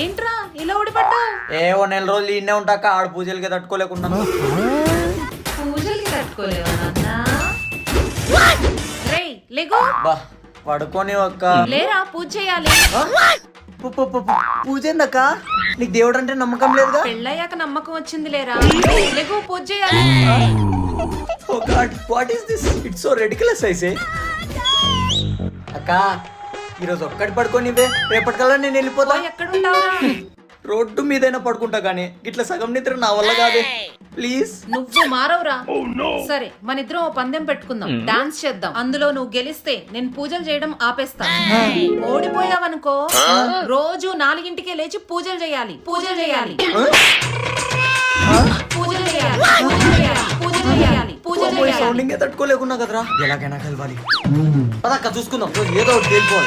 ఏంట్రా ఇలా ఓడిపడ్డా? ఓ నెల రోజులు ఇన్నే ఉంటాక ఆడ పూజలకి తట్టుకోలేకున్నాను. పూజలకి తట్టుకోలేవా నాన్న? రేయ్ లెగో. బా పడుకొని ఒక్క లేరా పూజ చేయాలి. పూజ ఏందక్క? నీకు దేవుడు అంటే నమ్మకం లేదుగా? పెళ్ళయ్యాక నమ్మకం వచ్చింది లేరా. లెగో పూజ చేయాలి. Oh god, what is this? It's so ridiculous I say. అక్క ఈరోజు ఒక్కటి పడుకోనివే, రేపటికల్లా నేను వెళ్ళిపోతా. ఎక్కడుంటావురా? రోడ్డు మీదైనా పడుకుంటా గానీ ఇట్లా సగం నిద్ర నా వల్ల కాదే. ప్లీజ్. నువ్వు మారవురా. సరే మన ఇద్దరం ఓ పందెం పెట్టుకుందాం, డాన్స్ చేద్దాం. అందులో నువ్వు గెలిస్తే నేను పూజలు చేయడం ఆపేస్తా. ఓడిపోయావనుకో రోజు 4ింటికే లేచి పూజలు చేయాలి. పూజలు చేయాలి. పూజలు చేయాలి. పూజలు చేయాలి. పూజలు చేయాలి. పూజలు చేయాలి. సౌండింగ్ తట్టుకోలేకున్నా కదరా. ఎలాగైనా కలవాలి. పదక్క చూసుకుందాం, ఏదో ఒకటి తేలిపోవాలి.